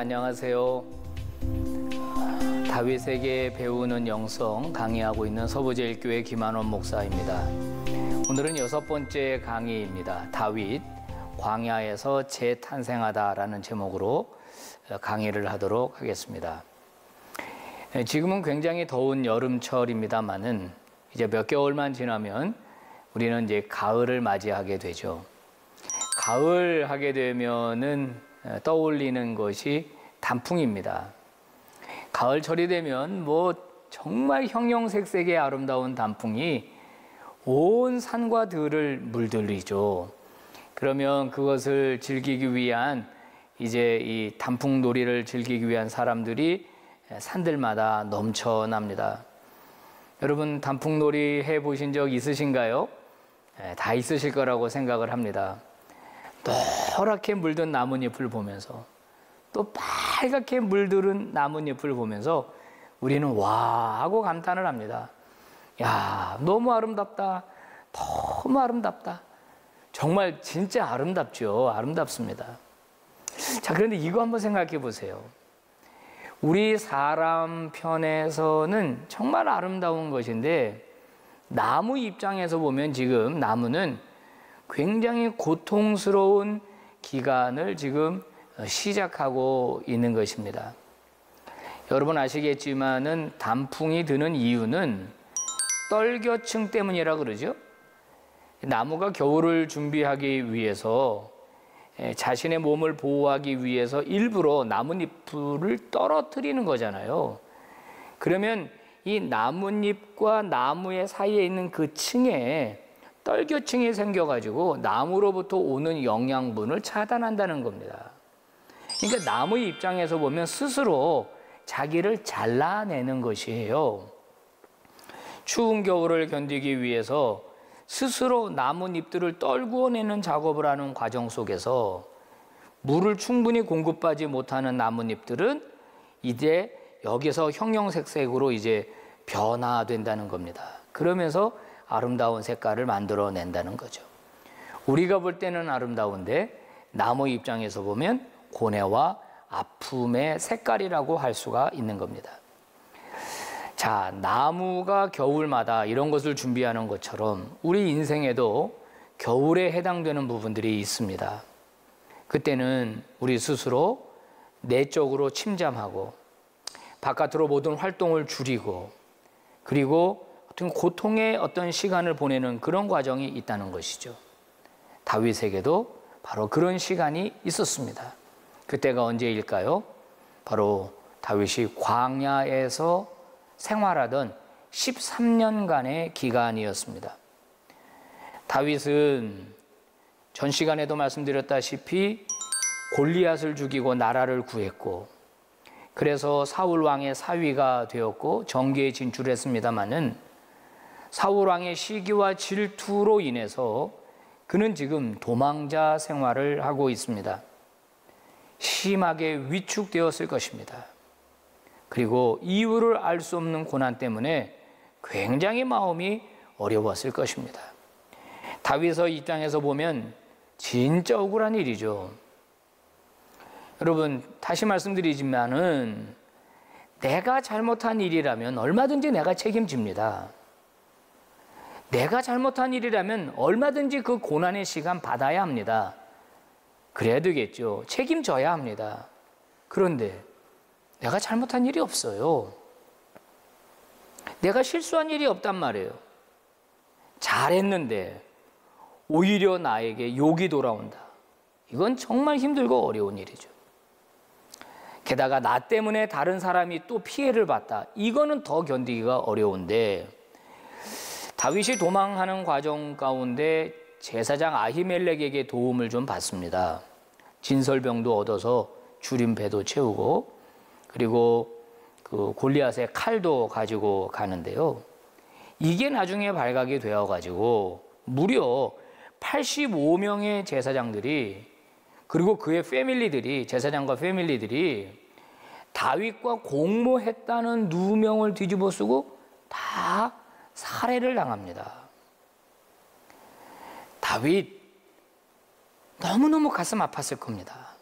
안녕하세요. 다윗에게 배우는 영성 강의하고 있는 서부제일교회 김한원 목사입니다. 오늘은 6번째 강의입니다. 다윗, 광야에서 재탄생하다라는 제목으로 강의를 하도록 하겠습니다. 지금은 굉장히 더운 여름철입니다만은 이제 몇 개월만 지나면 우리는 이제 가을을 맞이하게 되죠. 가을 하게 되면은 떠올리는 것이 단풍입니다. 가을철이 되면 뭐 정말 형형색색의 아름다운 단풍이 온 산과 들을 물들이죠. 그러면 그것을 즐기기 위한 이제 이 단풍놀이를 즐기기 위한 사람들이 산들마다 넘쳐납니다. 여러분 단풍놀이 해보신 적 있으신가요? 다 있으실 거라고 생각을 합니다. 노랗게 물든 나뭇잎을 보면서 또 빨갛게 물들은 나뭇잎을 보면서 우리는 와 하고 감탄을 합니다. 야, 너무 아름답다. 너무 아름답다. 정말 진짜 아름답죠. 아름답습니다. 자, 그런데 이거 한번 생각해 보세요. 우리 사람 편에서는 정말 아름다운 것인데 나무 입장에서 보면 지금 나무는 굉장히 고통스러운 기간을 지금 시작하고 있는 것입니다. 여러분 아시겠지만은 단풍이 드는 이유는 떨겨층 때문이라 그러죠. 나무가 겨울을 준비하기 위해서 자신의 몸을 보호하기 위해서 일부러 나뭇잎을 떨어뜨리는 거잖아요. 그러면 이 나뭇잎과 나무의 사이에 있는 그 층에 떨겨층이 생겨가지고 나무로부터 오는 영양분을 차단한다는 겁니다. 그러니까 나무의 입장에서 보면 스스로 자기를 잘라내는 것이에요. 추운 겨울을 견디기 위해서 스스로 나뭇잎들을 떨구어내는 작업을 하는 과정 속에서 물을 충분히 공급하지 못하는 나뭇잎들은 이제 여기서 형형색색으로 이제 변화된다는 겁니다. 그러면서 아름다운 색깔을 만들어낸다는 거죠. 우리가 볼 때는 아름다운데 나무 입장에서 보면 고뇌와 아픔의 색깔이라고 할 수가 있는 겁니다. 자, 나무가 겨울마다 이런 것을 준비하는 것처럼 우리 인생에도 겨울에 해당되는 부분들이 있습니다. 그때는 우리 스스로 내적으로 침잠하고 바깥으로 모든 활동을 줄이고 그리고 어떤 고통의 어떤 시간을 보내는 그런 과정이 있다는 것이죠. 다윗에게도 바로 그런 시간이 있었습니다. 그때가 언제일까요? 바로 다윗이 광야에서 생활하던 13년간의 기간이었습니다. 다윗은 전 시간에도 말씀드렸다시피 골리앗을 죽이고 나라를 구했고 그래서 사울 왕의 사위가 되었고 정계에 진출했습니다마는 사울 왕의 시기와 질투로 인해서 그는 지금 도망자 생활을 하고 있습니다. 심하게 위축되었을 것입니다. 그리고 이유를 알 수 없는 고난 때문에 굉장히 마음이 어려웠을 것입니다. 다윗의 입장에서 보면 진짜 억울한 일이죠. 여러분 다시 말씀드리지만은 내가 잘못한 일이라면 얼마든지 내가 책임집니다. 내가 잘못한 일이라면 얼마든지 그 고난의 시간 받아야 합니다. 그래야 되겠죠. 책임져야 합니다. 그런데 내가 잘못한 일이 없어요. 내가 실수한 일이 없단 말이에요. 잘했는데 오히려 나에게 욕이 돌아온다. 이건 정말 힘들고 어려운 일이죠. 게다가 나 때문에 다른 사람이 또 피해를 봤다. 이거는 더 견디기가 어려운데 다윗이 도망하는 과정 가운데 제사장 아히멜렉에게 도움을 좀 받습니다. 진설병도 얻어서 줄인 배도 채우고 그리고 그 골리앗의 칼도 가지고 가는데요. 이게 나중에 발각이 되어가지고 무려 85명의 제사장들이 그리고 그의 패밀리들이 제사장과 패밀리들이 다윗과 공모했다는 누명을 뒤집어 쓰고 다 살해를 당합니다. 다윗 너무너무 가슴 아팠을 겁니다.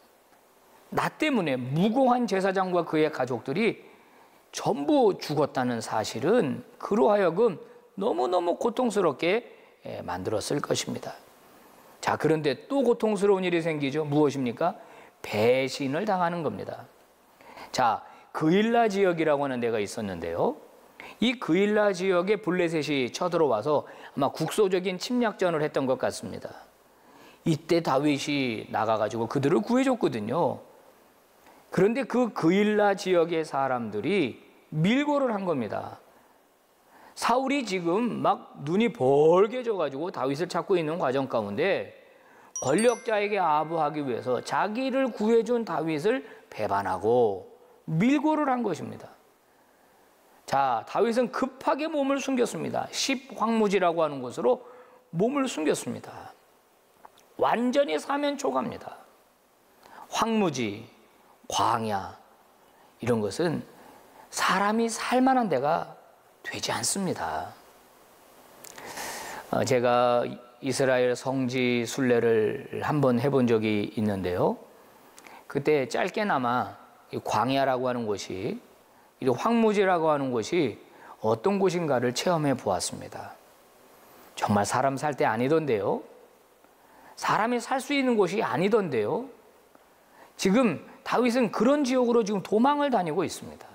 나 때문에 무고한 제사장과 그의 가족들이 전부 죽었다는 사실은 그로 하여금 너무너무 고통스럽게 만들었을 것입니다. 자, 그런데 또 고통스러운 일이 생기죠. 무엇입니까? 배신을 당하는 겁니다. 자, 그일라 지역이라고 하는 데가 있었는데요. 이 그일라 지역에 블레셋이 쳐들어와서 아마 국소적인 침략전을 했던 것 같습니다. 이때 다윗이 나가가지고 그들을 구해줬거든요. 그런데 그 그일라 지역의 사람들이 밀고를 한 겁니다. 사울이 지금 막 눈이 벌게 져가지고 다윗을 찾고 있는 과정 가운데 권력자에게 아부하기 위해서 자기를 구해준 다윗을 배반하고 밀고를 한 것입니다. 자, 다윗은 급하게 몸을 숨겼습니다. 십황무지라고 하는 곳으로 몸을 숨겼습니다. 완전히 사면초가입니다. 황무지, 광야 이런 것은 사람이 살만한 데가 되지 않습니다. 제가 이스라엘 성지 순례를 한번 해본 적이 있는데요. 그때 짧게나마 광야라고 하는 곳이, 황무지라고 하는 곳이 어떤 곳인가를 체험해 보았습니다. 정말 사람 살 때 아니던데요. 사람이 살 수 있는 곳이 아니던데요. 지금 다윗은 그런 지역으로 지금 도망을 다니고 있습니다.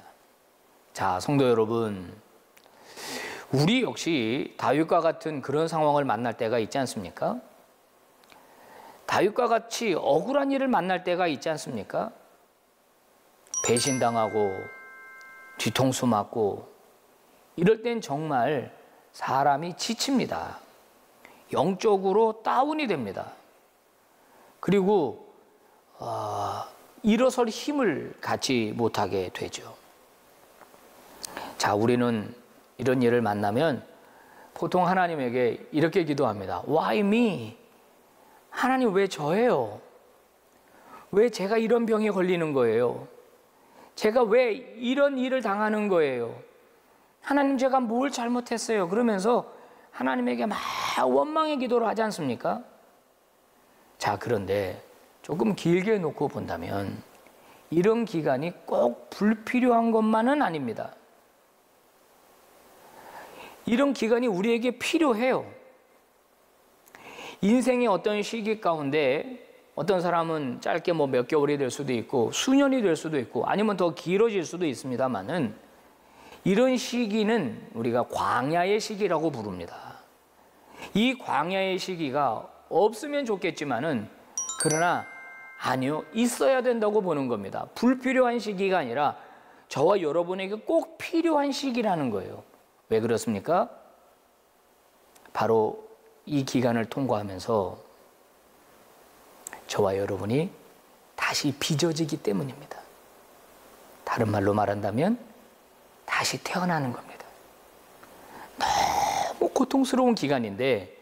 자, 성도 여러분, 우리 역시 다윗과 같은 그런 상황을 만날 때가 있지 않습니까? 다윗과 같이 억울한 일을 만날 때가 있지 않습니까? 배신당하고 뒤통수 맞고 이럴 땐 정말 사람이 지칩니다. 영적으로 다운이 됩니다. 그리고 일어설 힘을 갖지 못하게 되죠. 자, 우리는 이런 일을 만나면 보통 하나님에게 이렇게 기도합니다. Why me? 하나님 왜 저예요? 왜 제가 이런 병에 걸리는 거예요? 제가 왜 이런 일을 당하는 거예요? 하나님 제가 뭘 잘못했어요? 그러면서 하나님에게 막 원망의 기도를 하지 않습니까? 자, 그런데 조금 길게 놓고 본다면 이런 기간이 꼭 불필요한 것만은 아닙니다. 이런 기간이 우리에게 필요해요. 인생의 어떤 시기 가운데 어떤 사람은 짧게 몇 개월이 될 수도 있고 수년이 될 수도 있고 아니면 더 길어질 수도 있습니다만은 이런 시기는 우리가 광야의 시기라고 부릅니다. 이 광야의 시기가 없으면 좋겠지만은 그러나 아니요, 있어야 된다고 보는 겁니다. 불필요한 시기가 아니라 저와 여러분에게 꼭 필요한 시기라는 거예요. 왜 그렇습니까? 바로 이 기간을 통과하면서 저와 여러분이 다시 빚어지기 때문입니다. 다른 말로 말한다면 다시 태어나는 겁니다. 너무 고통스러운 기간인데,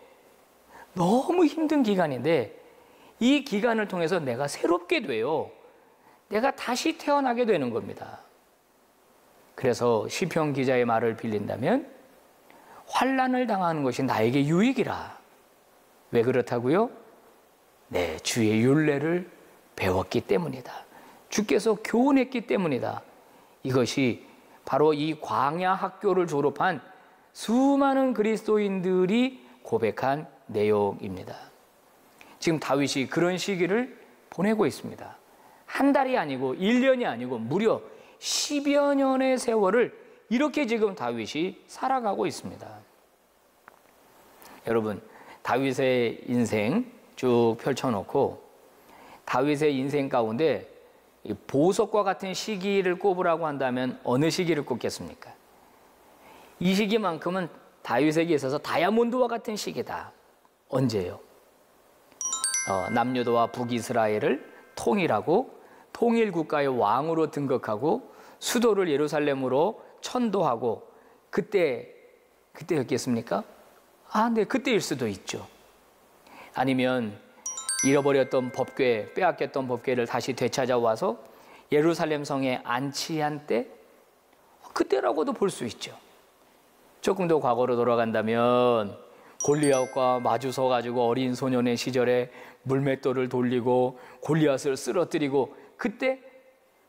너무 힘든 기간인데 이 기간을 통해서 내가 새롭게 돼요. 내가 다시 태어나게 되는 겁니다. 그래서 시편 기자의 말을 빌린다면 환난을 당하는 것이 나에게 유익이라. 왜 그렇다고요? 네, 주의 율례를 배웠기 때문이다. 주께서 교훈했기 때문이다. 이것이 바로 이 광야 학교를 졸업한 수많은 그리스도인들이 고백한 내용입니다. 지금 다윗이 그런 시기를 보내고 있습니다. 한 달이 아니고 1년이 아니고 무려 10여 년의 세월을 이렇게 지금 다윗이 살아가고 있습니다. 여러분, 다윗의 인생 쭉 펼쳐놓고 다윗의 인생 가운데 보석과 같은 시기를 꼽으라고 한다면 어느 시기를 꼽겠습니까? 이 시기만큼은 다윗에게 있어서 다이아몬드와 같은 시기다. 언제요? 남유다와 북이스라엘을 통일하고 통일국가의 왕으로 등극하고 수도를 예루살렘으로 천도하고 그때였겠습니까? 네, 그때일 수도 있죠. 아니면 잃어버렸던 법궤, 빼앗겼던 법궤를 다시 되찾아와서 예루살렘 성에 안치한 때, 그때라고도 볼 수 있죠. 조금 더 과거로 돌아간다면 골리앗과 마주서 가지고 어린 소년의 시절에 물맷돌을 돌리고 골리앗을 쓰러뜨리고 그때?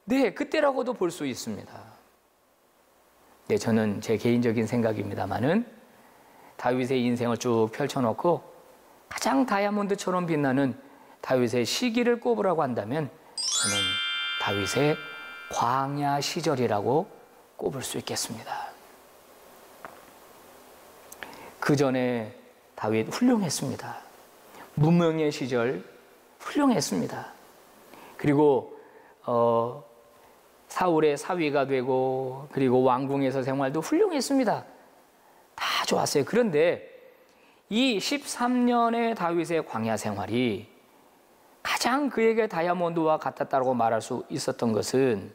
네, 그때라고도 볼 수 있습니다. 네, 저는 제 개인적인 생각입니다만은 다윗의 인생을 쭉 펼쳐놓고 가장 다이아몬드처럼 빛나는 다윗의 시기를 꼽으라고 한다면 저는 다윗의 광야 시절이라고 꼽을 수 있겠습니다. 그 전에 다윗 훌륭했습니다. 무명의 시절 훌륭했습니다. 그리고 사울의 사위가 되고 그리고 왕궁에서 생활도 훌륭했습니다. 다 좋았어요. 그런데 이 13년의 다윗의 광야 생활이 가장 그에게 다이아몬드와 같았다고 말할 수 있었던 것은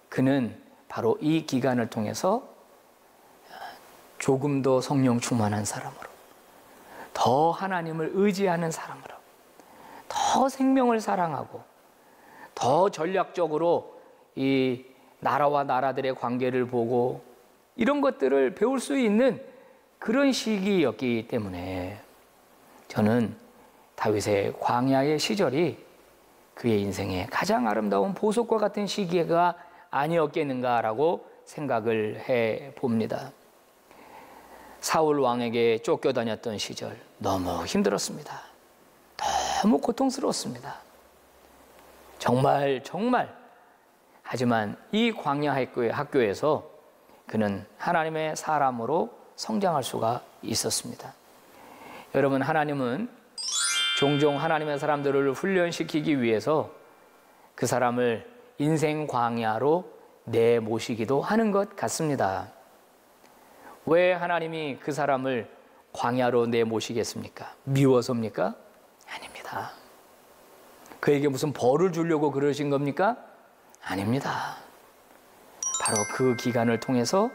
그는 바로 이 기간을 통해서 조금 더 성령 충만한 사람으로, 더 하나님을 의지하는 사람으로, 더 생명을 사랑하고 더 전략적으로 이 나라와 나라들의 관계를 보고 이런 것들을 배울 수 있는 그런 시기였기 때문에 저는 다윗의 광야의 시절이 그의 인생의 가장 아름다운 보석과 같은 시기가 아니었겠는가라고 생각을 해봅니다. 사울 왕에게 쫓겨다녔던 시절 너무 힘들었습니다. 너무 고통스러웠습니다. 정말 하지만 이 광야 학교에서 그는 하나님의 사람으로 성장할 수가 있었습니다. 여러분, 하나님은 종종 하나님의 사람들을 훈련시키기 위해서 그 사람을 인생 광야로 내모시기도 하는 것 같습니다. 왜 하나님이 그 사람을 광야로 내모시겠습니까? 미워서입니까? 아닙니다. 그에게 무슨 벌을 주려고 그러신 겁니까? 아닙니다. 바로 그 기간을 통해서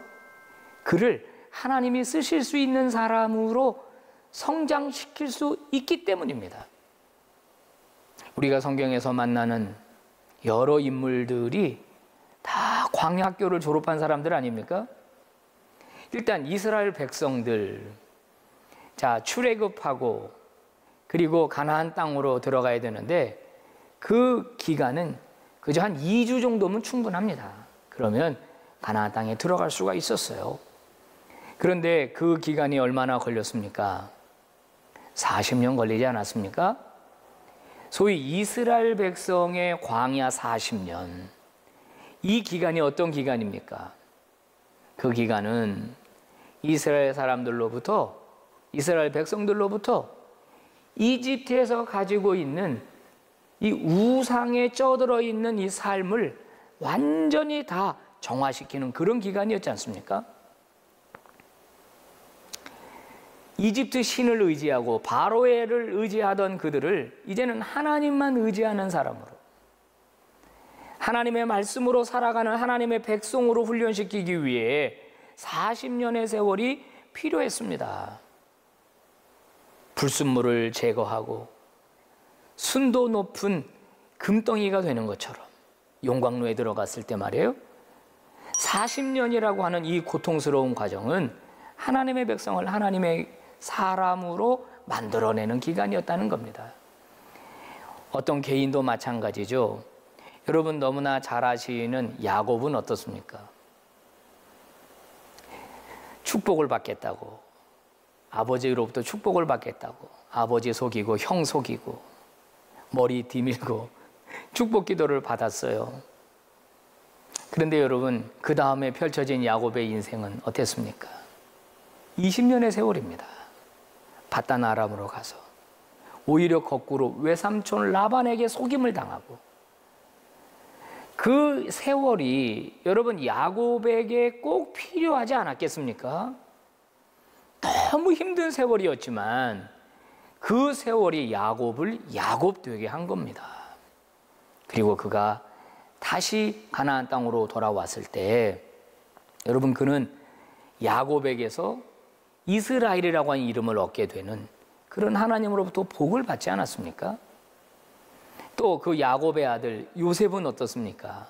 그를 하나님이 쓰실 수 있는 사람으로 성장시킬 수 있기 때문입니다. 우리가 성경에서 만나는 여러 인물들이 다 광야학교를 졸업한 사람들 아닙니까? 일단 이스라엘 백성들, 자, 출애굽하고 그리고 가나안 땅으로 들어가야 되는데 그 기간은 그저 한 2주 정도면 충분합니다. 그러면 가나안 땅에 들어갈 수가 있었어요. 그런데 그 기간이 얼마나 걸렸습니까? 40년 걸리지 않았습니까? 소위 이스라엘 백성의 광야 40년. 이 기간이 어떤 기간입니까? 그 기간은 이스라엘 사람들로부터, 이스라엘 백성들로부터 이집트에서 가지고 있는 이 우상에 쩌들어 있는 이 삶을 완전히 다 정화시키는 그런 기간이었지 않습니까? 이집트 신을 의지하고 바로를 의지하던 그들을 이제는 하나님만 의지하는 사람으로, 하나님의 말씀으로 살아가는 하나님의 백성으로 훈련시키기 위해 40년의 세월이 필요했습니다. 불순물을 제거하고 순도 높은 금덩이가 되는 것처럼 용광로에 들어갔을 때 말이에요. 40년이라고 하는 이 고통스러운 과정은 하나님의 백성을 하나님의 사람으로 만들어내는 기간이었다는 겁니다. 어떤 개인도 마찬가지죠. 여러분 너무나 잘 아시는 야곱은 어떻습니까? 축복을 받겠다고, 아버지로부터 축복을 받겠다고 아버지 속이고 형 속이고 머리 디밀고 축복 기도를 받았어요. 그런데 여러분, 그 다음에 펼쳐진 야곱의 인생은 어땠습니까? 20년의 세월입니다. 바단 아람으로 가서 오히려 거꾸로 외삼촌 라반에게 속임을 당하고, 그 세월이 여러분 야곱에게 꼭 필요하지 않았겠습니까? 너무 힘든 세월이었지만 그 세월이 야곱을 야곱 되게 한 겁니다. 그리고 그가 다시 가나안 땅으로 돌아왔을 때 여러분, 그는 야곱에게서 이스라엘이라고 하는 이름을 얻게 되는 그런 하나님으로부터 복을 받지 않았습니까? 또 그 야곱의 아들 요셉은 어떻습니까?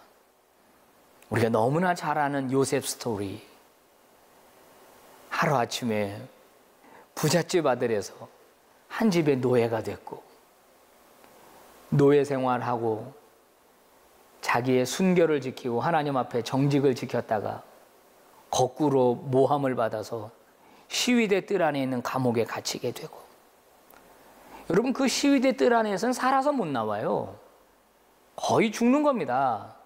우리가 너무나 잘 아는 요셉 스토리. 하루아침에 부잣집 아들에서 한 집의 노예가 됐고, 노예 생활하고 자기의 순결을 지키고 하나님 앞에 정직을 지켰다가 거꾸로 모함을 받아서 시위대 뜰 안에 있는 감옥에 갇히게 되고, 여러분 그 시위대 뜰 안에서는 살아서 못 나와요. 거의 죽는 겁니다.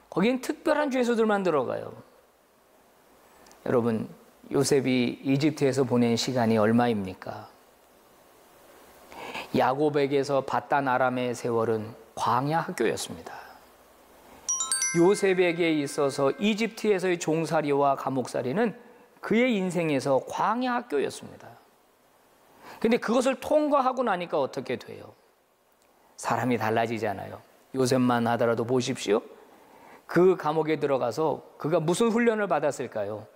거긴 특별한 죄수들만 들어가요. 여러분, 요셉이 이집트에서 보낸 시간이 얼마입니까? 야곱에게서 밧단 아람의 세월은 광야 학교였습니다. 요셉에게 있어서 이집트에서의 종살이와 감옥살이는 그의 인생에서 광야 학교였습니다. 근데 그것을 통과하고 나니까 어떻게 돼요? 사람이 달라지잖아요. 요셉만 하더라도 보십시오. 그 감옥에 들어가서 그가 무슨 훈련을 받았을까요?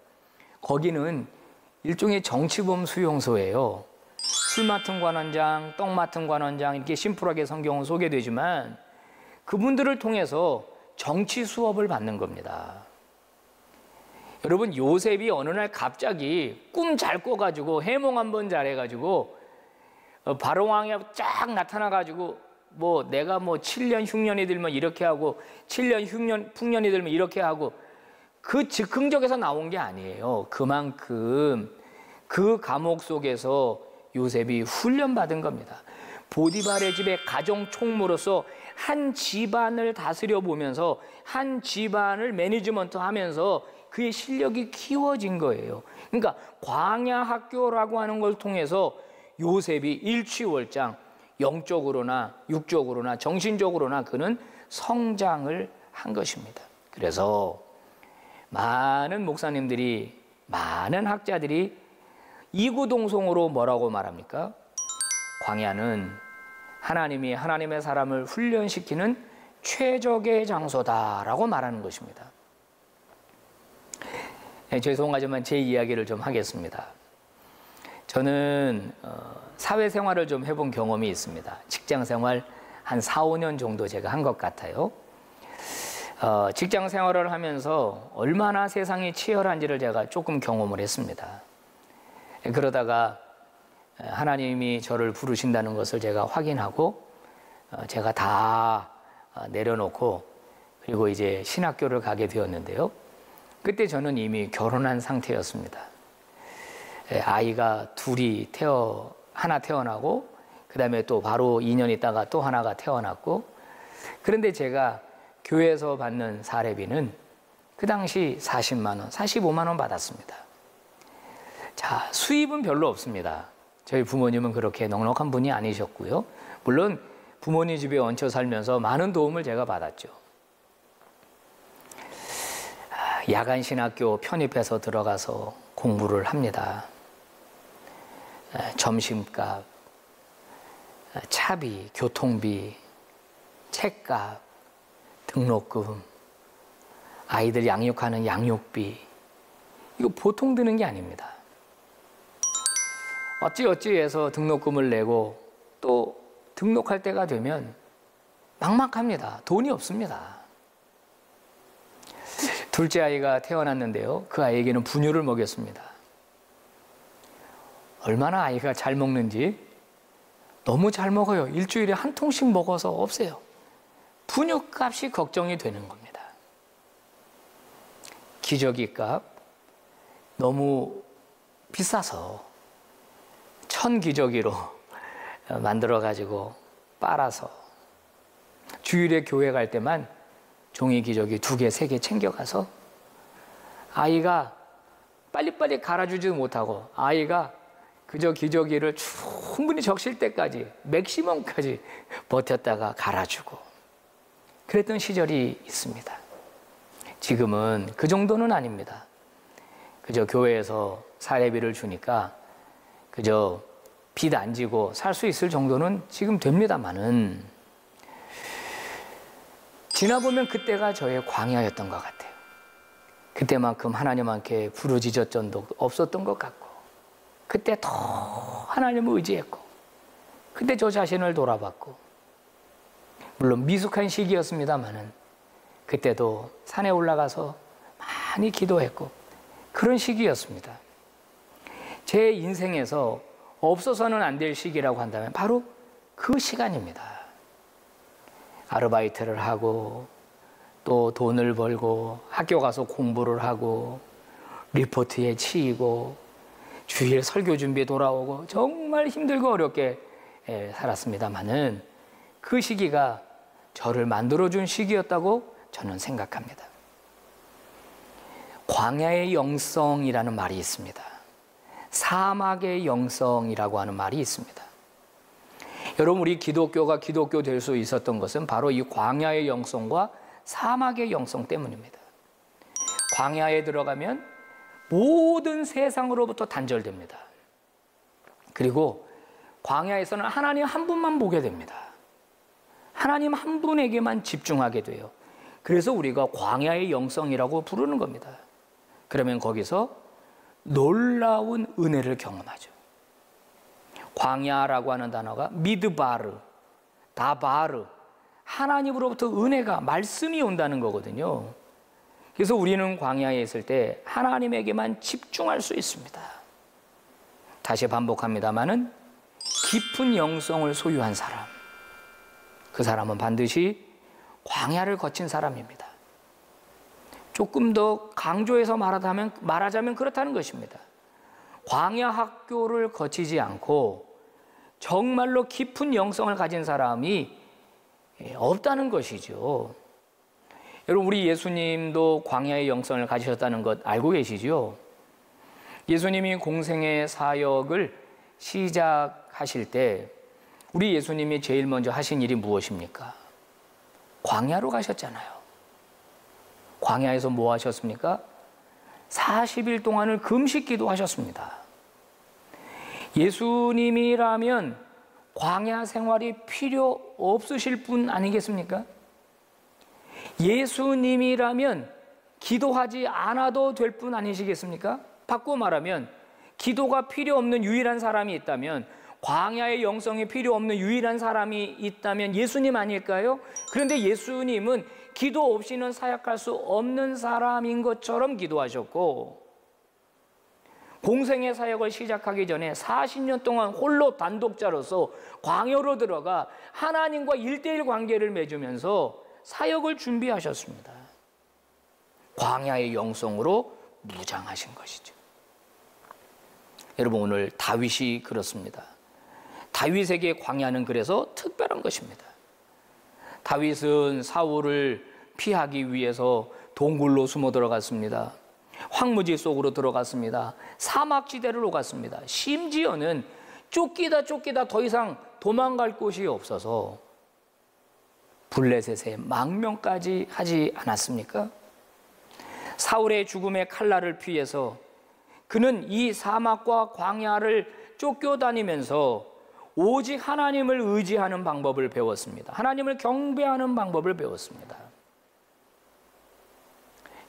거기는 일종의 정치범 수용소예요. 술 맡은 관원장, 떡 맡은 관원장, 이렇게 심플하게 성경은 소개되지만 그분들을 통해서 정치 수업을 받는 겁니다. 여러분, 요셉이 어느 날 갑자기 꿈 잘 꿔가지고 해몽 한번 잘해가지고 바로왕에 쫙 나타나가지고 뭐 내가 뭐 7년 흉년이 들면 이렇게 하고 7년 풍년이 들면 이렇게 하고, 그 즉흥적에서 나온 게 아니에요. 그만큼 그 감옥 속에서 요셉이 훈련받은 겁니다. 보디발의 집의 가정 총무로서 한 집안을 다스려 보면서 한 집안을 매니지먼트 하면서 그의 실력이 키워진 거예요. 그러니까 광야 학교라고 하는 걸 통해서 요셉이 일취월장, 영적으로나 육적으로나 정신적으로나 그는 성장을 한 것입니다. 그래서 많은 목사님들이, 많은 학자들이 이구동성으로 뭐라고 말합니까? 광야는 하나님이 하나님의 사람을 훈련시키는 최적의 장소다라고 말하는 것입니다. 죄송하지만 제 이야기를 좀 하겠습니다. 저는 사회생활을 좀 해본 경험이 있습니다. 직장생활 한 4, 5년 정도 제가 한 것 같아요. 직장생활을 하면서 얼마나 세상이 치열한지를 제가 조금 경험을 했습니다. 그러다가 하나님이 저를 부르신다는 것을 제가 확인하고 제가 다 내려놓고 그리고 이제 신학교를 가게 되었는데요. 그때 저는 이미 결혼한 상태였습니다. 아이가 둘이 하나 태어나고 그 다음에 또 바로 2년 있다가 또 하나가 태어났고, 그런데 제가 교회에서 받는 사례비는 그 당시 40만 원, 45만 원 받았습니다. 자, 수입은 별로 없습니다. 저희 부모님은 그렇게 넉넉한 분이 아니셨고요. 물론 부모님 집에 얹혀 살면서 많은 도움을 제가 받았죠. 야간 신학교 편입해서 들어가서 공부를 합니다. 점심값, 차비, 교통비, 책값, 등록금, 아이들 양육하는 양육비, 이거 보통 드는 게 아닙니다. 어찌어찌해서 등록금을 내고 또 등록할 때가 되면 막막합니다. 돈이 없습니다. 둘째 아이가 태어났는데요. 그 아이에게는 분유를 먹였습니다. 얼마나 아이가 잘 먹는지, 너무 잘 먹어요. 일주일에 한 통씩 먹어서 없애요. 분유값이 걱정이 되는 겁니다. 기저귀값 너무 비싸서 천기저귀로 만들어가지고 빨아서 주일에 교회 갈 때만 종이 기저귀 2개, 3개 챙겨가서 아이가 빨리빨리 갈아주지도 못하고 아이가 그저 기저귀를 충분히 적실 때까지 맥시멈까지 버텼다가 갈아주고 그랬던 시절이 있습니다. 지금은 그 정도는 아닙니다. 그저 교회에서 사례비를 주니까 그저 빚 안 지고 살 수 있을 정도는 지금 됩니다만은 지나보면 그때가 저의 광야였던 것 같아요. 그때만큼 하나님께 부르짖었던 적도 없었던 것 같고 그때 더 하나님을 의지했고 그때 저 자신을 돌아봤고 물론 미숙한 시기였습니다만은 그때도 산에 올라가서 많이 기도했고 그런 시기였습니다. 제 인생에서 없어서는 안 될 시기라고 한다면 바로 그 시간입니다. 아르바이트를 하고 또 돈을 벌고 학교 가서 공부를 하고 리포트에 치이고 주일 설교 준비에 돌아오고 정말 힘들고 어렵게 살았습니다마는 그 시기가 저를 만들어준 시기였다고 저는 생각합니다. 광야의 영성이라는 말이 있습니다. 사막의 영성이라고 하는 말이 있습니다. 여러분, 우리 기독교가 기독교 될 수 있었던 것은 바로 이 광야의 영성과 사막의 영성 때문입니다. 광야에 들어가면 모든 세상으로부터 단절됩니다. 그리고 광야에서는 하나님 한 분만 보게 됩니다. 하나님 한 분에게만 집중하게 돼요. 그래서 우리가 광야의 영성이라고 부르는 겁니다. 그러면 거기서 놀라운 은혜를 경험하죠. 광야라고 하는 단어가 미드바르, 다바르, 하나님으로부터 은혜가, 말씀이 온다는 거거든요. 그래서 우리는 광야에 있을 때 하나님에게만 집중할 수 있습니다. 다시 반복합니다마는 깊은 영성을 소유한 사람, 그 사람은 반드시 광야를 거친 사람입니다. 조금 더 강조해서 말하자면 그렇다는 것입니다. 광야 학교를 거치지 않고 정말로 깊은 영성을 가진 사람이 없다는 것이죠. 여러분, 우리 예수님도 광야의 영성을 가지셨다는 것 알고 계시죠? 예수님이 공생의 사역을 시작하실 때 우리 예수님이 제일 먼저 하신 일이 무엇입니까? 광야로 가셨잖아요. 광야에서 뭐 하셨습니까? 40일 동안을 금식 기도하셨습니다. 예수님이라면 광야 생활이 필요 없으실 분 아니겠습니까? 예수님이라면 기도하지 않아도 될 분 아니시겠습니까? 바꿔 말하면 기도가 필요 없는 유일한 사람이 있다면, 광야의 영성이 필요 없는 유일한 사람이 있다면 예수님 아닐까요? 그런데 예수님은 기도 없이는 사역할 수 없는 사람인 것처럼 기도하셨고, 공생의 사역을 시작하기 전에 40년 동안 홀로 단독자로서 광야로 들어가 하나님과 1:1 관계를 맺으면서 사역을 준비하셨습니다. 광야의 영성으로 무장하신 것이죠. 여러분, 오늘 다윗이 그렇습니다. 다윗에게 광야는 그래서 특별한 것입니다. 다윗은 사울을 피하기 위해서 동굴로 숨어 들어갔습니다. 황무지 속으로 들어갔습니다. 사막지대를 오갔습니다. 심지어는 쫓기다 더 이상 도망갈 곳이 없어서 블레셋에 망명까지 하지 않았습니까? 사울의 죽음의 칼날을 피해서 그는 이 사막과 광야를 쫓겨다니면서 오직 하나님을 의지하는 방법을 배웠습니다. 하나님을 경배하는 방법을 배웠습니다.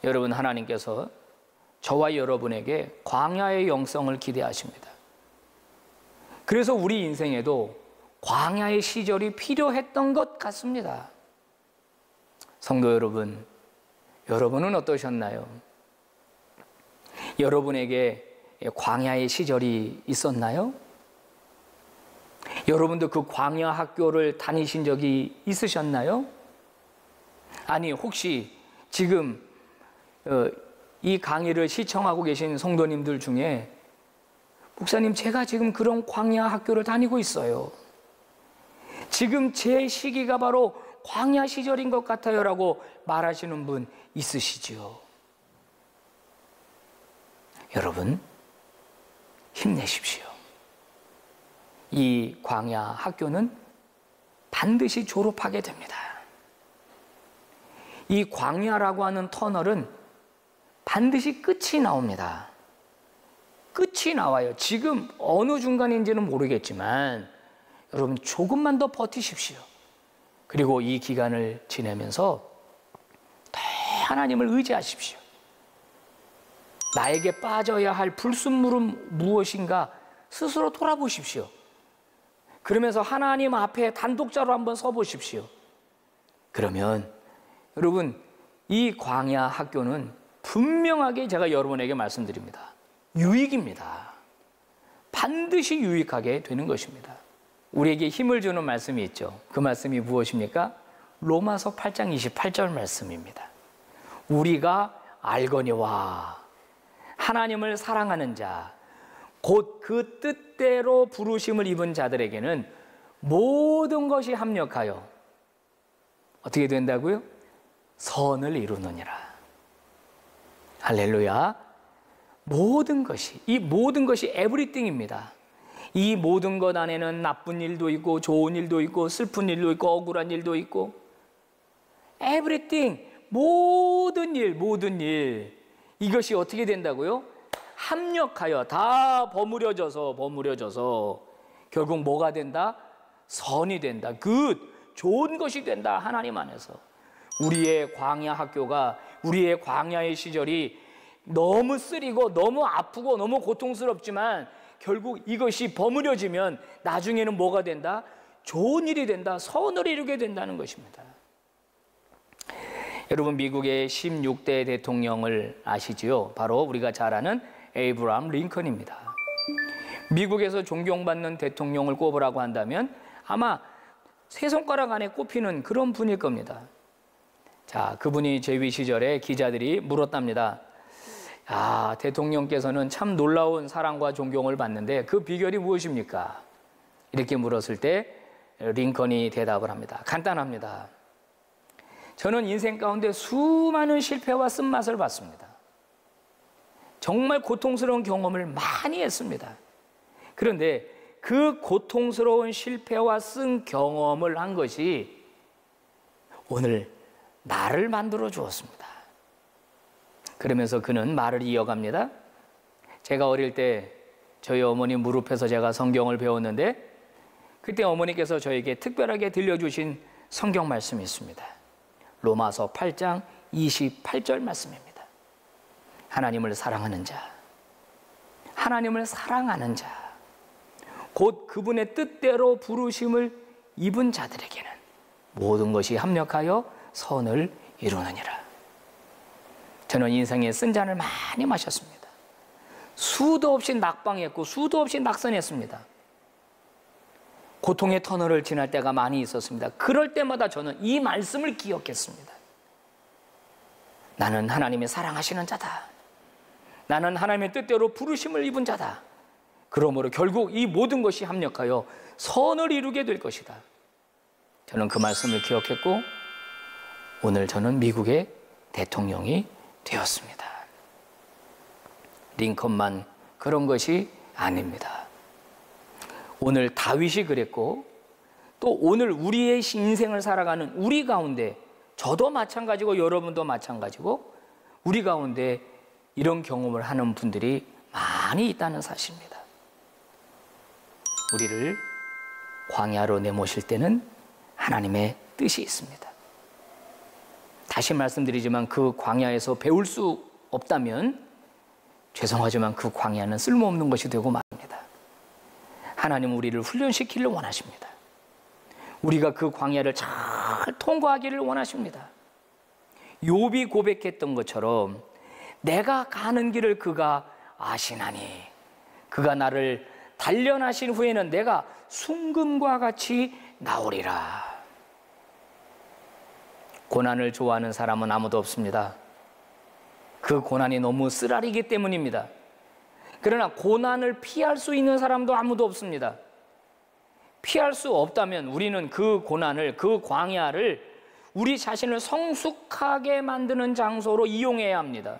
여러분, 하나님께서 저와 여러분에게 광야의 영성을 기대하십니다. 그래서 우리 인생에도 광야의 시절이 필요했던 것 같습니다. 성도 여러분, 여러분은 어떠셨나요? 여러분에게 광야의 시절이 있었나요? 여러분도 그 광야 학교를 다니신 적이 있으셨나요? 아니, 혹시 지금 이 강의를 시청하고 계신 성도님들 중에 목사님, 제가 지금 그런 광야 학교를 다니고 있어요. 지금 제 시기가 바로 광야 시절인 것 같아요 라고 말하시는 분 있으시죠? 여러분, 힘내십시오. 이 광야 학교는 반드시 졸업하게 됩니다. 이 광야라고 하는 터널은 반드시 끝이 나옵니다. 끝이 나와요. 지금 어느 중간인지는 모르겠지만 여러분, 조금만 더 버티십시오. 그리고 이 기간을 지내면서 더 하나님을 의지하십시오. 나에게 빠져야 할 불순물은 무엇인가 스스로 돌아보십시오. 그러면서 하나님 앞에 단독자로 한번 서보십시오. 그러면 여러분, 이 광야 학교는 분명하게 제가 여러분에게 말씀드립니다. 유익입니다. 반드시 유익하게 되는 것입니다. 우리에게 힘을 주는 말씀이 있죠. 그 말씀이 무엇입니까? 로마서 8장 28절 말씀입니다. 우리가 알거니와 하나님을 사랑하는 자, 곧 그 뜻대로 부르심을 입은 자들에게는 모든 것이 합력하여 어떻게 된다고요? 선을 이루느니라. 할렐루야. 모든 것이, 이 모든 것이 에브리띵입니다. 이 모든 것 안에는 나쁜 일도 있고 좋은 일도 있고 슬픈 일도 있고 억울한 일도 있고 에브리띵, 모든 일 이것이 어떻게 된다고요? 합력하여 다 버무려져서 결국 뭐가 된다? 선이 된다. 굿, 좋은 것이 된다. 하나님 안에서. 우리의 광야 학교가, 우리의 광야의 시절이 너무 쓰리고 너무 아프고 너무 고통스럽지만 결국 이것이 버무려지면 나중에는 뭐가 된다? 좋은 일이 된다. 선을 이루게 된다는 것입니다. 여러분, 미국의 16대 대통령을 아시지요? 바로 우리가 잘 아는 에이브라함 링컨입니다. 미국에서 존경받는 대통령을 꼽으라고 한다면 아마 세 손가락 안에 꼽히는 그런 분일 겁니다. 자, 그분이 재위 시절에 기자들이 물었답니다. 아, 대통령께서는 참 놀라운 사랑과 존경을 받는데 그 비결이 무엇입니까? 이렇게 물었을 때 링컨이 대답을 합니다. 간단합니다. 저는 인생 가운데 수많은 실패와 쓴맛을 봤습니다. 정말 고통스러운 경험을 많이 했습니다. 그런데 그 고통스러운 실패와 쓴 경험을 한 것이 오늘 나를 만들어 주었습니다. 그러면서 그는 말을 이어갑니다. 제가 어릴 때 저희 어머니 무릎에서 제가 성경을 배웠는데 그때 어머니께서 저에게 특별하게 들려주신 성경 말씀이 있습니다. 로마서 8장 28절 말씀입니다. 하나님을 사랑하는 자, 곧 그분의 뜻대로 부르심을 입은 자들에게는 모든 것이 합력하여 선을 이루느니라. 저는 인생에 쓴 잔을 많이 마셨습니다. 수도 없이 낙방했고 수도 없이 낙선했습니다. 고통의 터널을 지날 때가 많이 있었습니다. 그럴 때마다 저는 이 말씀을 기억했습니다. 나는 하나님의 사랑하시는 자다. 나는 하나님의 뜻대로 부르심을 입은 자다. 그러므로 결국 이 모든 것이 합력하여 선을 이루게 될 것이다. 저는 그 말씀을 기억했고 오늘 저는 미국의 대통령이 되었습니다. 링컨만 그런 것이 아닙니다. 오늘 다윗이 그랬고 또 오늘 우리의 인생을 살아가는 우리 가운데 저도 마찬가지고 여러분도 마찬가지고 우리 가운데 이런 경험을 하는 분들이 많이 있다는 사실입니다. 우리를 광야로 내모실 때는 하나님의 뜻이 있습니다. 다시 말씀드리지만 그 광야에서 배울 수 없다면 죄송하지만 그 광야는 쓸모없는 것이 되고 말입니다. 하나님은 우리를 훈련시키기를 원하십니다. 우리가 그 광야를 잘 통과하기를 원하십니다. 욥이 고백했던 것처럼 내가 가는 길을 그가 아시나니 그가 나를 단련하신 후에는 내가 순금과 같이 나오리라. 고난을 좋아하는 사람은 아무도 없습니다. 그 고난이 너무 쓰라리기 때문입니다. 그러나 고난을 피할 수 있는 사람도 아무도 없습니다. 피할 수 없다면 우리는 그 고난을, 그 광야를 우리 자신을 성숙하게 만드는 장소로 이용해야 합니다.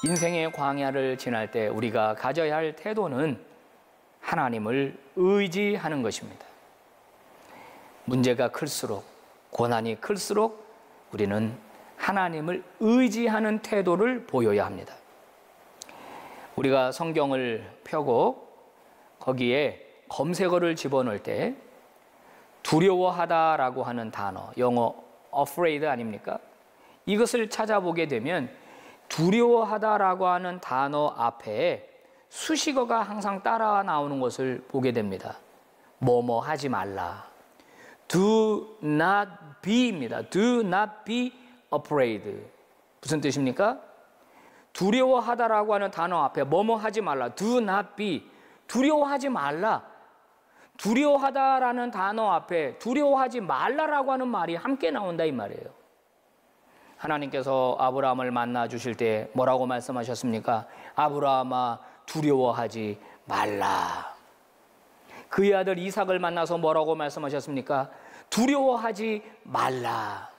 인생의 광야를 지날 때 우리가 가져야 할 태도는 하나님을 의지하는 것입니다. 문제가 클수록, 고난이 클수록 우리는 하나님을 의지하는 태도를 보여야 합니다. 우리가 성경을 펴고 거기에 검색어를 집어넣을 때 두려워하다라고 하는 단어, 영어 afraid 아닙니까? 이것을 찾아보게 되면 두려워하다라고 하는 단어 앞에 수식어가 항상 따라 나오는 것을 보게 됩니다. 뭐뭐 하지 말라. Do not be입니다. Do not be afraid. 무슨 뜻입니까? 두려워하다라고 하는 단어 앞에 뭐뭐 하지 말라. Do not be. 두려워하지 말라. 두려워하다라는 단어 앞에 두려워하지 말라라고 하는 말이 함께 나온다 이 말이에요. 하나님께서 아브라함을 만나 주실 때 뭐라고 말씀하셨습니까? 아브라함아, 두려워하지 말라. 그의 아들 이삭을 만나서 뭐라고 말씀하셨습니까? 두려워하지 말라.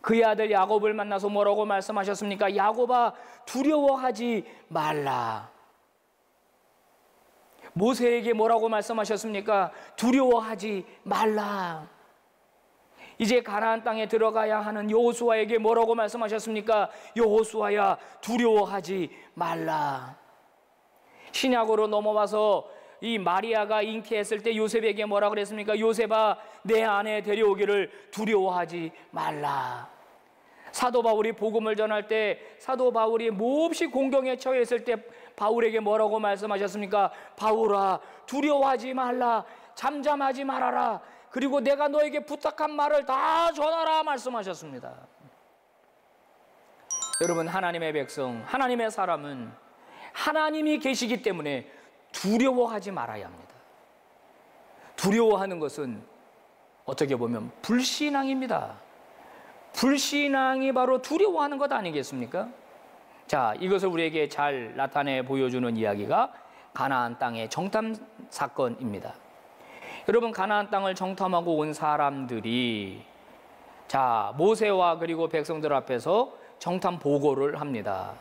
그의 아들 야곱을 만나서 뭐라고 말씀하셨습니까? 야곱아, 두려워하지 말라. 모세에게 뭐라고 말씀하셨습니까? 두려워하지 말라. 이제 가나안 땅에 들어가야 하는 여호수아에게 뭐라고 말씀하셨습니까? 여호수아야, 두려워하지 말라. 신약으로 넘어와서 이 마리아가 잉태했을 때 요셉에게 뭐라 그랬습니까? 요셉아, 내 아내 데려오기를 두려워하지 말라. 사도 바울이 복음을 전할 때 사도 바울이 몹시 공경에 처했을 때 바울에게 뭐라고 말씀하셨습니까? 바울아, 두려워하지 말라. 잠잠하지 말아라. 그리고 내가 너에게 부탁한 말을 다 전하라 말씀하셨습니다. 여러분, 하나님의 백성, 하나님의 사람은 하나님이 계시기 때문에 두려워하지 말아야 합니다. 두려워하는 것은 어떻게 보면 불신앙입니다. 불신앙이 바로 두려워하는 것 아니겠습니까? 자, 이것을 우리에게 잘 나타내 보여주는 이야기가 가나안 땅의 정탐 사건입니다. 여러분, 가나안 땅을 정탐하고 온 사람들이 자, 모세와 그리고 백성들 앞에서 정탐 보고를 합니다.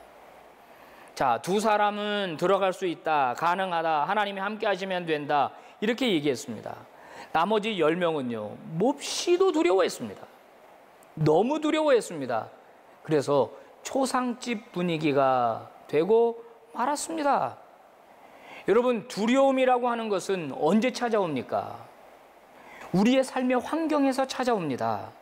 자, 두 사람은 들어갈 수 있다, 가능하다, 하나님이 함께 하시면 된다, 이렇게 얘기했습니다. 나머지 10명은요 몹시도 두려워했습니다. 너무 두려워했습니다. 그래서 초상집 분위기가 되고 말았습니다. 여러분, 두려움이라고 하는 것은 언제 찾아옵니까? 우리의 삶의 환경에서 찾아옵니다.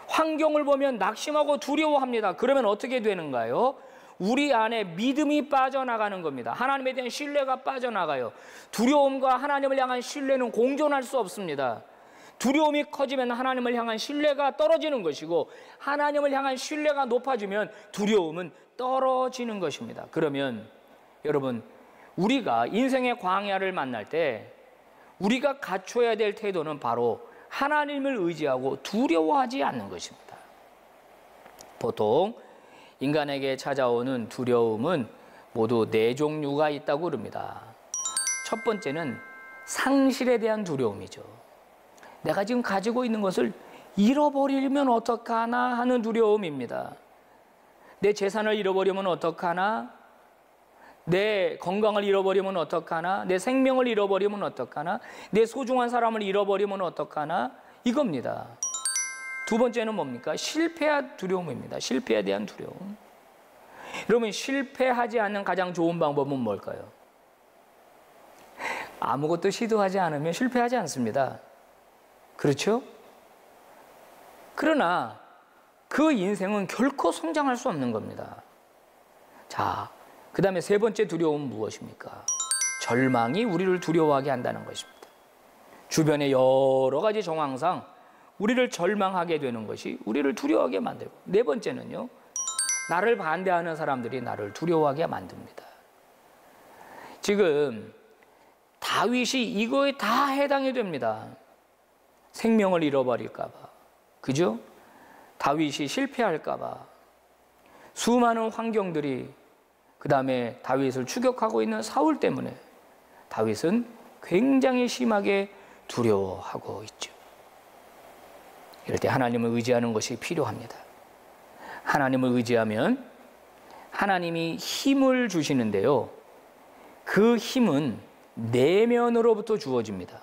환경을 보면 낙심하고 두려워합니다. 그러면 어떻게 되는가요? 우리 안에 믿음이 빠져나가는 겁니다. 하나님에 대한 신뢰가 빠져나가요. 두려움과 하나님을 향한 신뢰는 공존할 수 없습니다. 두려움이 커지면 하나님을 향한 신뢰가 떨어지는 것이고, 하나님을 향한 신뢰가 높아지면 두려움은 떨어지는 것입니다. 그러면 여러분, 우리가 인생의 광야를 만날 때 우리가 갖춰야 될 태도는 바로 하나님을 의지하고 두려워하지 않는 것입니다. 보통 인간에게 찾아오는 두려움은 모두 4종류가 있다고 그럽니다. 첫 번째는 상실에 대한 두려움이죠. 내가 지금 가지고 있는 것을 잃어버리면 어떡하나 하는 두려움입니다. 내 재산을 잃어버리면 어떡하나? 내 건강을 잃어버리면 어떡하나? 내 생명을 잃어버리면 어떡하나? 내 소중한 사람을 잃어버리면 어떡하나? 이겁니다. 두 번째는 뭡니까? 실패한 두려움입니다. 실패에 대한 두려움. 여러분, 실패하지 않는 가장 좋은 방법은 뭘까요? 아무것도 시도하지 않으면 실패하지 않습니다. 그렇죠? 그러나 그 인생은 결코 성장할 수 없는 겁니다. 자, 그 다음에 세 번째 두려움은 무엇입니까? 절망이 우리를 두려워하게 한다는 것입니다. 주변의 여러 가지 정황상 우리를 절망하게 되는 것이 우리를 두려워하게 만들고, 네 번째는요, 나를 반대하는 사람들이 나를 두려워하게 만듭니다. 지금 다윗이 이거에 다 해당이 됩니다. 생명을 잃어버릴까 봐, 그죠? 다윗이 실패할까 봐, 수많은 환경들이, 그 다음에 다윗을 추격하고 있는 사울 때문에 다윗은 굉장히 심하게 두려워하고 있죠. 이럴 때 하나님을 의지하는 것이 필요합니다. 하나님을 의지하면 하나님이 힘을 주시는데요, 그 힘은 내면으로부터 주어집니다.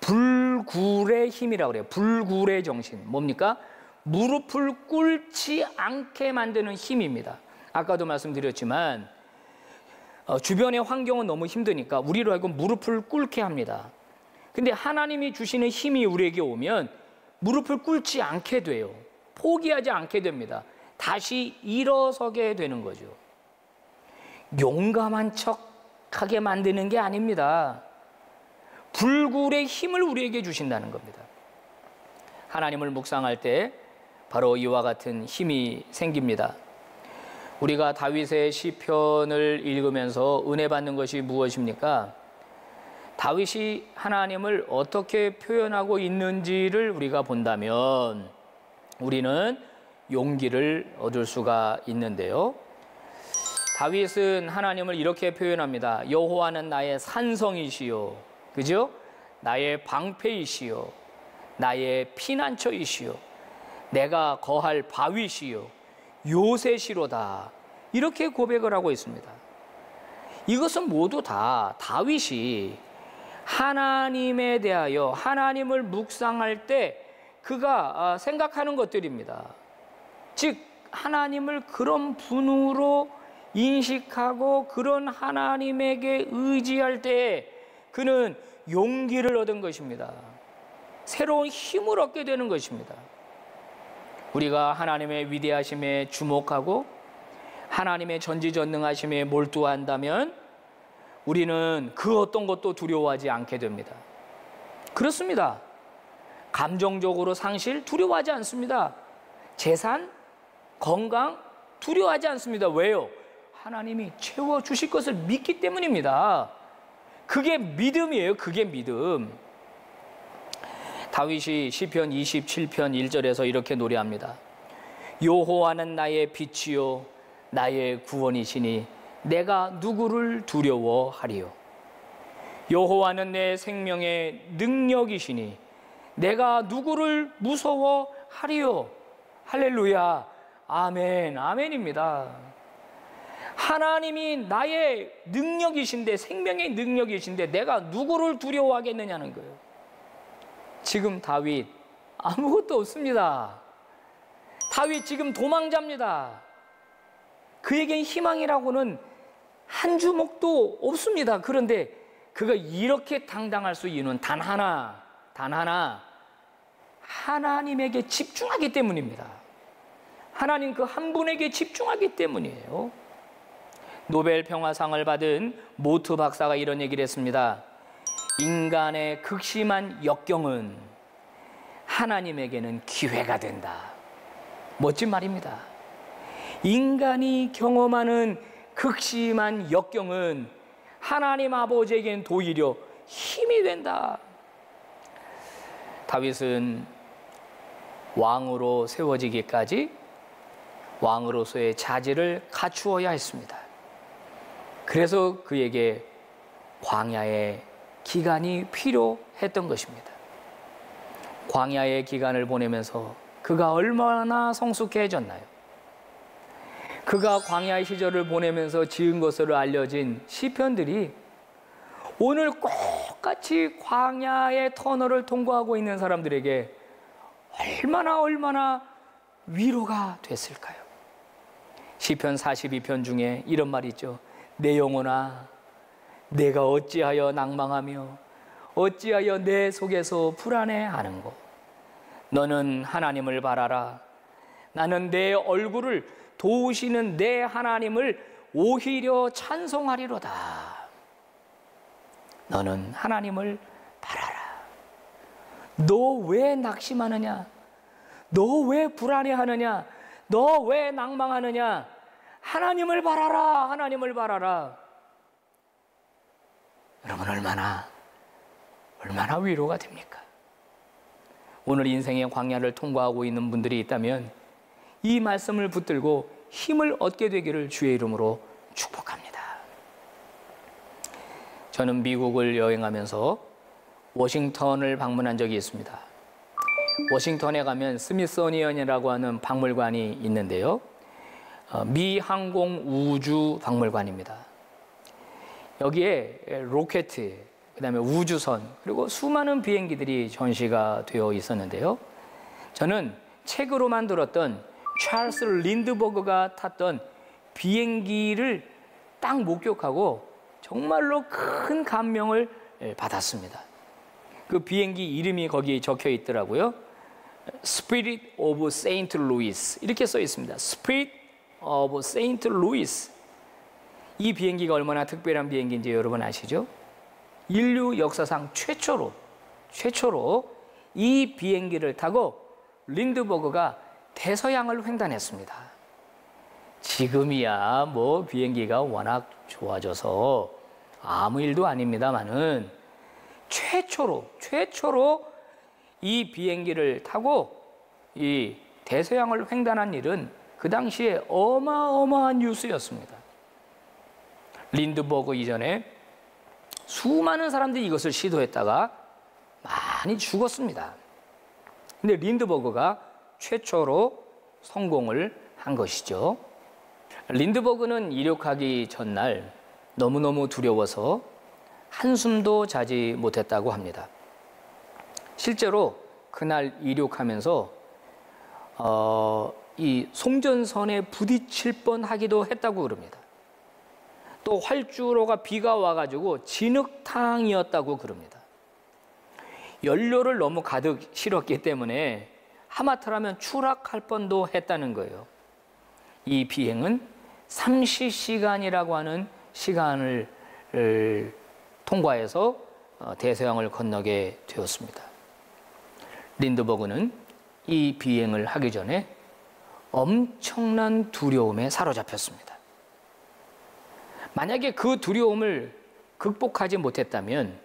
불굴의 힘이라고 그래요. 불굴의 정신. 뭡니까? 무릎을 꿇지 않게 만드는 힘입니다. 아까도 말씀드렸지만 주변의 환경은 너무 힘드니까 우리로 하여금 무릎을 꿇게 합니다. 근데 하나님이 주시는 힘이 우리에게 오면 무릎을 꿇지 않게 돼요. 포기하지 않게 됩니다. 다시 일어서게 되는 거죠. 용감한 척하게 만드는 게 아닙니다. 불굴의 힘을 우리에게 주신다는 겁니다. 하나님을 묵상할 때 바로 이와 같은 힘이 생깁니다. 우리가 다윗의 시편을 읽으면서 은혜 받는 것이 무엇입니까? 다윗이 하나님을 어떻게 표현하고 있는지를 우리가 본다면 우리는 용기를 얻을 수가 있는데요. 다윗은 하나님을 이렇게 표현합니다. 여호와는 나의 산성이시요, 그죠? 나의 방패이시요, 나의 피난처이시요, 내가 거할 바위시요, 요새시로다. 이렇게 고백을 하고 있습니다. 이것은 모두 다 다윗이 하나님에 대하여 하나님을 묵상할 때 그가 생각하는 것들입니다. 즉 하나님을 그런 분으로 인식하고 그런 하나님에게 의지할 때 그는 용기를 얻은 것입니다. 새로운 힘을 얻게 되는 것입니다. 우리가 하나님의 위대하심에 주목하고 하나님의 전지전능하심에 몰두한다면 우리는 그 어떤 것도 두려워하지 않게 됩니다. 그렇습니다. 감정적으로 상실 두려워하지 않습니다. 재산, 건강 두려워하지 않습니다. 왜요? 하나님이 채워주실 것을 믿기 때문입니다. 그게 믿음이에요. 그게 믿음. 다윗이 시편 27편 1절에서 이렇게 노래합니다. 여호와는 나의 빛이요 나의 구원이시니 내가 누구를 두려워하리요. 여호와는 내 생명의 능력이시니 내가 누구를 무서워하리요. 할렐루야. 아멘. 아멘입니다. 하나님이 나의 능력이신데, 생명의 능력이신데 내가 누구를 두려워하겠느냐는 거예요. 지금 다윗 아무것도 없습니다. 다윗 지금 도망자입니다. 그에겐 희망이라고는 한 주먹도 없습니다. 그런데 그가 이렇게 당당할 수 있는 단 하나, 하나님에게 집중하기 때문입니다. 하나님 그 한 분에게 집중하기 때문이에요. 노벨 평화상을 받은 모트 박사가 이런 얘기를 했습니다. 인간의 극심한 역경은 하나님에게는 기회가 된다. 멋진 말입니다. 인간이 경험하는 극심한 역경은 하나님 아버지에겐 오히려 힘이 된다. 다윗은 왕으로 세워지기까지 왕으로서의 자질을 갖추어야 했습니다. 그래서 그에게 광야의 기간이 필요했던 것입니다. 광야의 기간을 보내면서 그가 얼마나 성숙해졌나요? 그가 광야의 시절을 보내면서 지은 것으로 알려진 시편들이 오늘 똑같이 광야의 터널을 통과하고 있는 사람들에게 얼마나 위로가 됐을까요? 시편 42편 중에 이런 말이 있죠. 내 영혼아, 내가 어찌하여 낭망하며 어찌하여 내 속에서 불안해하는고. 너는 하나님을 바라라. 나는 내 얼굴을 도우시는 내 하나님을 오히려 찬송하리로다. 너는 하나님을 바라라. 너 왜 낙심하느냐? 너 왜 불안해하느냐? 너 왜 낭망하느냐? 하나님을 바라라. 하나님을 바라라. 여러분 얼마나 위로가 됩니까? 오늘 인생의 광야를 통과하고 있는 분들이 있다면 이 말씀을 붙들고 힘을 얻게 되기를 주의 이름으로 축복합니다. 저는 미국을 여행하면서 워싱턴을 방문한 적이 있습니다. 워싱턴에 가면 스미소니언이라고 하는 박물관이 있는데요. 미 항공 우주 박물관입니다. 여기에 로켓, 그다음에 우주선, 그리고 수많은 비행기들이 전시가 되어 있었는데요. 저는 책으로만 들었던 찰스 린드버그가 탔던 비행기를 딱 목격하고 정말로 큰 감명을 받았습니다. 그 비행기 이름이 거기 적혀 있더라고요. Spirit of St. Louis 이렇게 써 있습니다. Spirit of St. Louis. 이 비행기가 얼마나 특별한 비행기인지 여러분 아시죠? 인류 역사상 최초로 이 비행기를 타고 린드버그가 대서양을 횡단했습니다. 지금이야 뭐 비행기가 워낙 좋아져서 아무 일도 아닙니다만은 최초로 이 비행기를 타고 이 대서양을 횡단한 일은 그 당시에 어마어마한 뉴스였습니다. 린드버그 이전에 수많은 사람들이 이것을 시도했다가 많이 죽었습니다. 근데 린드버그가 최초로 성공을 한 것이죠. 린드버그는 이륙하기 전날 너무너무 두려워서 한숨도 자지 못했다고 합니다. 실제로 그날 이륙하면서 이 송전선에 부딪힐 뻔하기도 했다고 그럽니다. 또 활주로가 비가 와가지고 진흙탕이었다고 그럽니다. 연료를 너무 가득 실었기 때문에 하마터라면 추락할 뻔도 했다는 거예요. 이 비행은 30시간이라고 하는 시간을 통과해서 대서양을 건너게 되었습니다. 린드버그는 이 비행을 하기 전에 엄청난 두려움에 사로잡혔습니다. 만약에 그 두려움을 극복하지 못했다면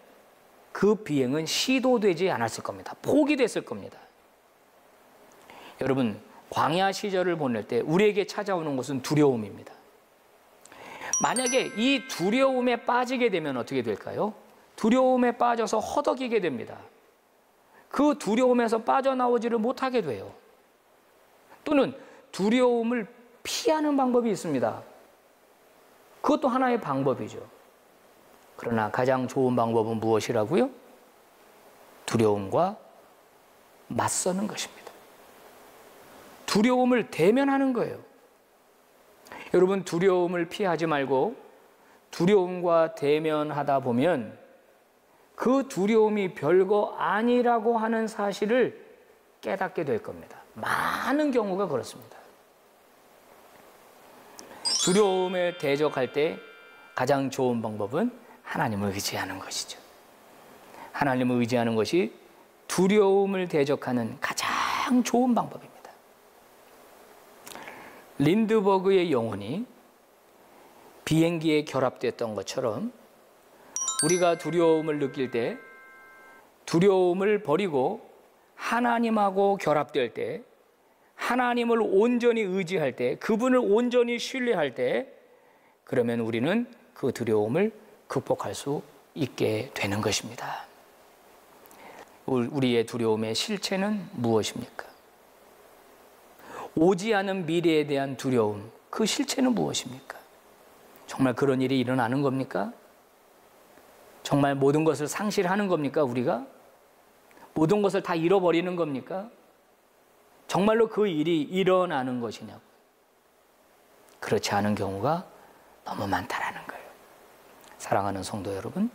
그 비행은 시도되지 않았을 겁니다. 포기됐을 겁니다. 여러분, 광야 시절을 보낼 때 우리에게 찾아오는 것은 두려움입니다. 만약에 이 두려움에 빠지게 되면 어떻게 될까요? 두려움에 빠져서 허덕이게 됩니다. 그 두려움에서 빠져나오지를 못하게 돼요. 또는 두려움을 피하는 방법이 있습니다. 그것도 하나의 방법이죠. 그러나 가장 좋은 방법은 무엇이라고요? 두려움과 맞서는 것입니다. 두려움을 대면하는 거예요. 여러분, 두려움을 피하지 말고 두려움과 대면하다 보면 그 두려움이 별거 아니라고 하는 사실을 깨닫게 될 겁니다. 많은 경우가 그렇습니다. 두려움에 대적할 때 가장 좋은 방법은 하나님을 의지하는 것이죠. 하나님을 의지하는 것이 두려움을 대적하는 가장 좋은 방법입니다. 린드버그의 영혼이 비행기에 결합됐던 것처럼 우리가 두려움을 느낄 때 두려움을 버리고 하나님하고 결합될 때, 하나님을 온전히 의지할 때, 그분을 온전히 신뢰할 때, 그러면 우리는 그 두려움을 극복할 수 있게 되는 것입니다. 우리의 두려움의 실체는 무엇입니까? 오지 않은 미래에 대한 두려움, 그 실체는 무엇입니까? 정말 그런 일이 일어나는 겁니까? 정말 모든 것을 상실하는 겁니까, 우리가? 모든 것을 다 잃어버리는 겁니까? 정말로 그 일이 일어나는 것이냐고. 그렇지 않은 경우가 너무 많다라는 거예요. 사랑하는 성도 여러분,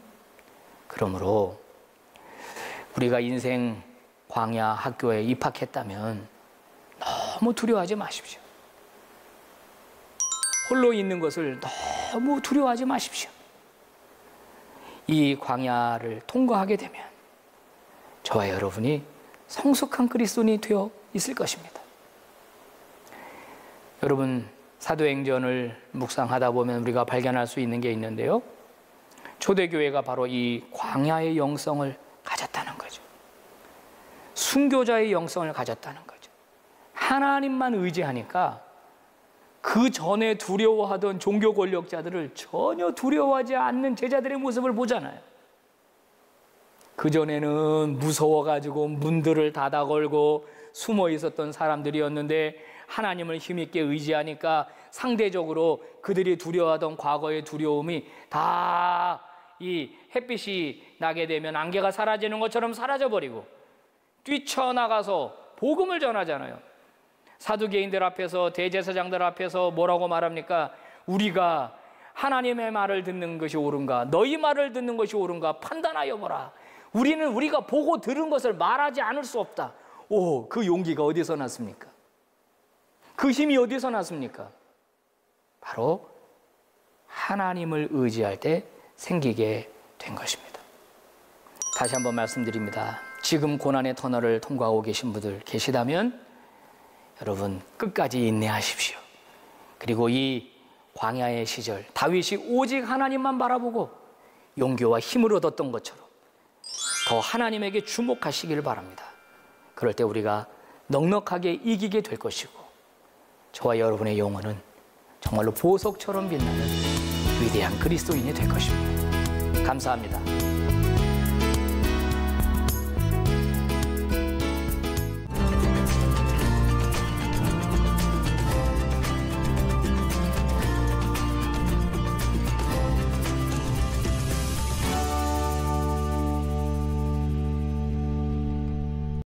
그러므로 우리가 인생 광야 학교에 입학했다면 너무 두려워하지 마십시오. 홀로 있는 것을 너무 두려워하지 마십시오. 이 광야를 통과하게 되면 저와 여러분이 성숙한 그리스도인이 되어 있을 것입니다. 여러분, 사도행전을 묵상하다 보면 우리가 발견할 수 있는 게 있는데요. 초대교회가 바로 이 광야의 영성을 가졌다는 거죠. 순교자의 영성을 가졌다는 거죠. 하나님만 의지하니까 그 전에 두려워하던 종교 권력자들을 전혀 두려워하지 않는 제자들의 모습을 보잖아요. 그전에는 무서워가지고 문들을 닫아 걸고 숨어 있었던 사람들이었는데 하나님을 힘있게 의지하니까 상대적으로 그들이 두려워하던 과거의 두려움이 다 이 햇빛이 나게 되면 안개가 사라지는 것처럼 사라져버리고 뛰쳐나가서 복음을 전하잖아요. 사두개인들 앞에서, 대제사장들 앞에서 뭐라고 말합니까? 우리가 하나님의 말을 듣는 것이 옳은가, 너희 말을 듣는 것이 옳은가 판단하여 보라. 우리가 보고 들은 것을 말하지 않을 수 없다. 오, 그 용기가 어디서 났습니까? 그 힘이 어디서 났습니까? 바로 하나님을 의지할 때 생기게 된 것입니다. 다시 한번 말씀드립니다. 지금 고난의 터널을 통과하고 계신 분들 계시다면 여러분 끝까지 인내하십시오. 그리고 이 광야의 시절 다윗이 오직 하나님만 바라보고 용기와 힘을 얻었던 것처럼 더 하나님에게 주목하시기를 바랍니다. 그럴 때 우리가 넉넉하게 이기게 될 것이고 저와 여러분의 영혼은 정말로 보석처럼 빛나는 위대한 그리스도인이 될 것입니다. 감사합니다.